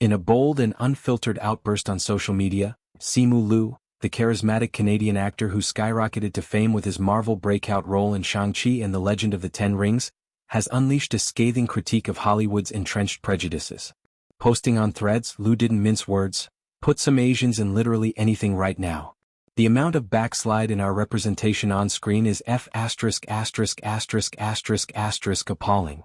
In a bold and unfiltered outburst on social media, Simu Liu, the charismatic Canadian actor who skyrocketed to fame with his Marvel breakout role in Shang-Chi and the Legend of the Ten Rings, has unleashed a scathing critique of Hollywood's entrenched prejudices. Posting on Threads, Liu didn't mince words, "Put some Asians in literally anything right now. The amount of backslide in our representation on screen is appalling."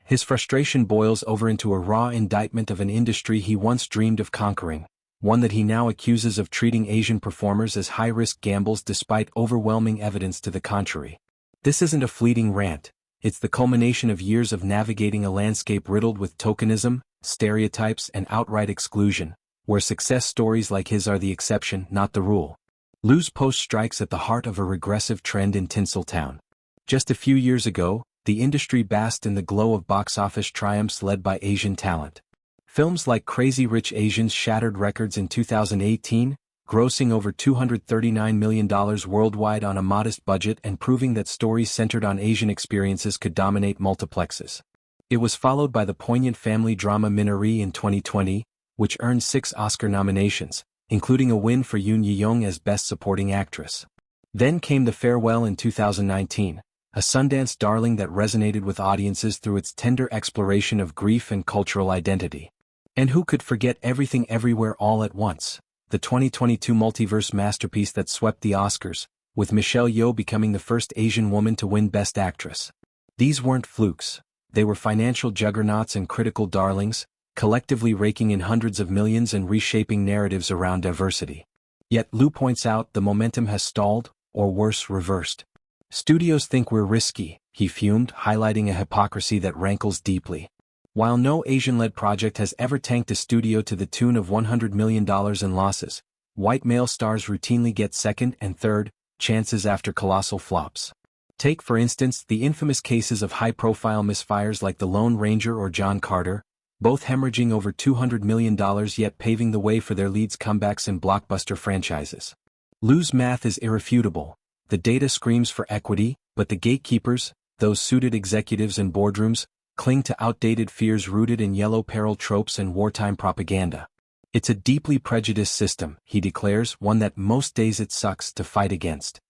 His frustration boils over into a raw indictment of an industry he once dreamed of conquering, one that he now accuses of treating Asian performers as high-risk gambles despite overwhelming evidence to the contrary. This isn't a fleeting rant, it's the culmination of years of navigating a landscape riddled with tokenism, stereotypes and outright exclusion, where success stories like his are the exception, not the rule. Liu's post strikes at the heart of a regressive trend in Tinseltown. Just a few years ago, the industry basked in the glow of box office triumphs led by Asian talent. Films like Crazy Rich Asians shattered records in 2018, grossing over $239 million worldwide on a modest budget and proving that stories centered on Asian experiences could dominate multiplexes. It was followed by the poignant family drama Minari in 2020, which earned 6 Oscar nominations, including a win for Yoon Ye-young as Best Supporting Actress. Then came The Farewell in 2019, a Sundance darling that resonated with audiences through its tender exploration of grief and cultural identity. And who could forget Everything Everywhere All at Once, the 2022 multiverse masterpiece that swept the Oscars, with Michelle Yeoh becoming the first Asian woman to win Best Actress. These weren't flukes, they were financial juggernauts and critical darlings, collectively raking in hundreds of millions and reshaping narratives around diversity. Yet Liu points out the momentum has stalled, or worse, reversed. "Studios think we're risky," he fumed, highlighting a hypocrisy that rankles deeply. While no Asian-led project has ever tanked a studio to the tune of $100 million in losses, white male stars routinely get second and third chances after colossal flops. Take for instance the infamous cases of high-profile misfires like The Lone Ranger or John Carter, both hemorrhaging over $200 million yet paving the way for their leads' comebacks in blockbuster franchises. Liu's math is irrefutable. The data screams for equity, but the gatekeepers, those suited executives in boardrooms, cling to outdated fears rooted in yellow peril tropes and wartime propaganda. "It's a deeply prejudiced system," he declares, "one that most days it sucks to fight against."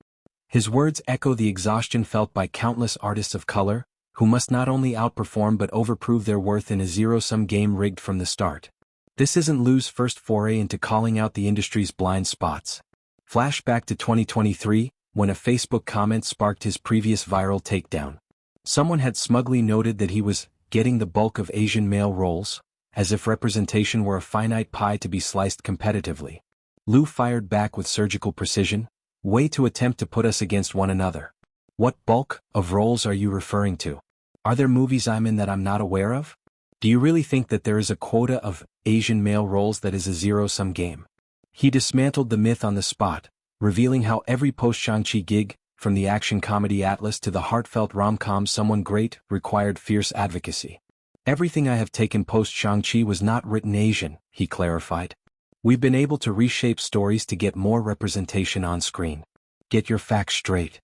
His words echo the exhaustion felt by countless artists of color, who must not only outperform but overprove their worth in a zero-sum game rigged from the start. This isn't Liu's first foray into calling out the industry's blind spots. Flashback to 2023, when a Facebook comment sparked his previous viral takedown. Someone had smugly noted that he was getting the bulk of Asian male roles, as if representation were a finite pie to be sliced competitively. Liu fired back with surgical precision, "Way to attempt to put us against one another. What bulk of roles are you referring to? Are there movies I'm in that I'm not aware of? Do you really think that there is a quota of Asian male roles that is a zero-sum game?" He dismantled the myth on the spot, revealing how every post-Shang-Chi gig, from the action comedy Atlas to the heartfelt rom-com Someone Great, required fierce advocacy. "Everything I have taken post-Shang-Chi was not written Asian," he clarified. "We've been able to reshape stories to get more representation on screen. Get your facts straight."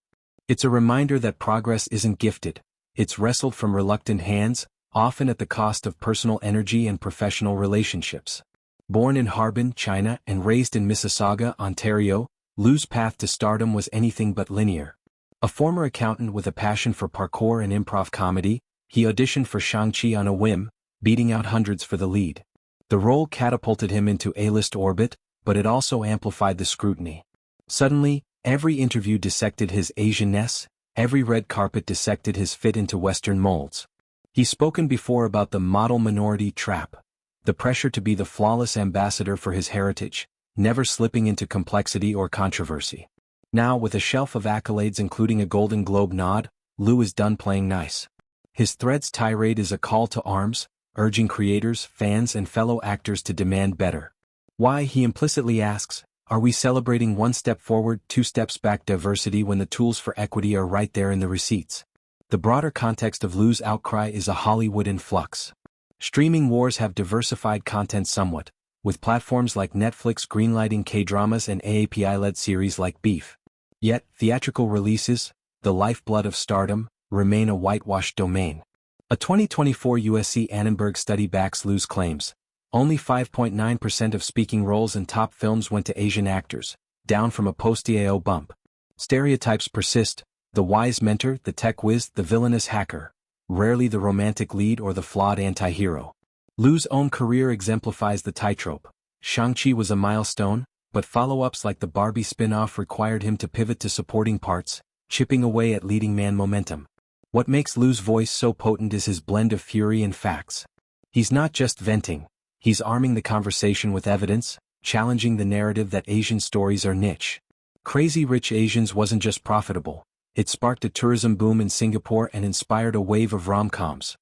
It's a reminder that progress isn't gifted, it's wrestled from reluctant hands, often at the cost of personal energy and professional relationships. Born in Harbin, China and raised in Mississauga, Ontario, Liu's path to stardom was anything but linear. A former accountant with a passion for parkour and improv comedy, he auditioned for Shang-Chi on a whim, beating out hundreds for the lead. The role catapulted him into A-list orbit, but it also amplified the scrutiny. Suddenly, every interview dissected his Asianness, every red carpet dissected his fit into Western molds. He's spoken before about the model minority trap, the pressure to be the flawless ambassador for his heritage, never slipping into complexity or controversy. Now, with a shelf of accolades including a Golden Globe nod, Liu is done playing nice. His Threads tirade is a call to arms, urging creators, fans and fellow actors to demand better. Why, he implicitly asks, are we celebrating one step forward, 2 steps back diversity when the tools for equity are right there in the receipts? The broader context of Liu's outcry is a Hollywood in flux. Streaming wars have diversified content somewhat, with platforms like Netflix greenlighting K-dramas and AAPI-led series like Beef. Yet, theatrical releases, the lifeblood of stardom, remain a whitewashed domain. A 2024 USC Annenberg study backs Liu's claims. Only 5.9% of speaking roles in top films went to Asian actors, down from a post-EAO bump. Stereotypes persist: the wise mentor, the tech whiz, the villainous hacker, rarely the romantic lead or the flawed anti-hero. Liu's own career exemplifies the tightrope. Shang-Chi was a milestone, but follow-ups like the Barbie spin-off required him to pivot to supporting parts, chipping away at leading man momentum. What makes Liu's voice so potent is his blend of fury and facts. He's not just venting, he's arming the conversation with evidence, challenging the narrative that Asian stories are niche. Crazy Rich Asians wasn't just profitable, it sparked a tourism boom in Singapore and inspired a wave of rom-coms.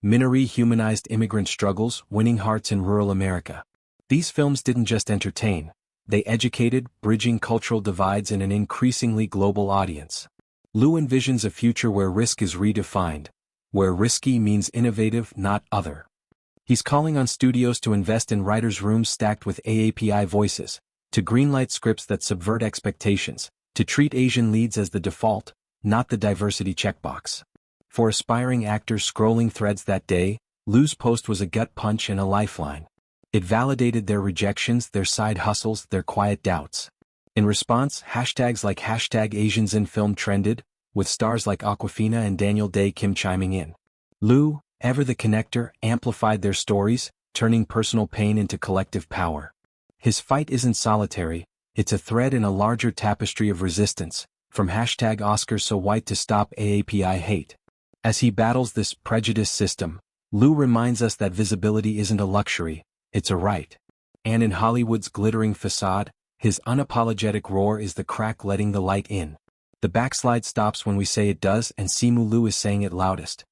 Minari humanized immigrant struggles, winning hearts in rural America. These films didn't just entertain, they educated, bridging cultural divides in an increasingly global audience. Liu envisions a future where risk is redefined, where risky means innovative, not other. He's calling on studios to invest in writers' rooms stacked with AAPI voices, to greenlight scripts that subvert expectations, to treat Asian leads as the default, not the diversity checkbox. For aspiring actors scrolling threads that day, Liu's post was a gut punch and a lifeline. It validated their rejections, their side hustles, their quiet doubts. In response, hashtags like #AsiansInFilm trended, with stars like Awkwafina and Daniel Day Kim chiming in. Liu, ever the connector, amplified their stories, turning personal pain into collective power. His fight isn't solitary, it's a thread in a larger tapestry of resistance, from #Oscars so white to stop AAPI hate. As he battles this prejudice system, Liu reminds us that visibility isn't a luxury, it's a right. And in Hollywood's glittering facade, his unapologetic roar is the crack letting the light in. The backslide stops when we say it does, and Simu Liu is saying it loudest.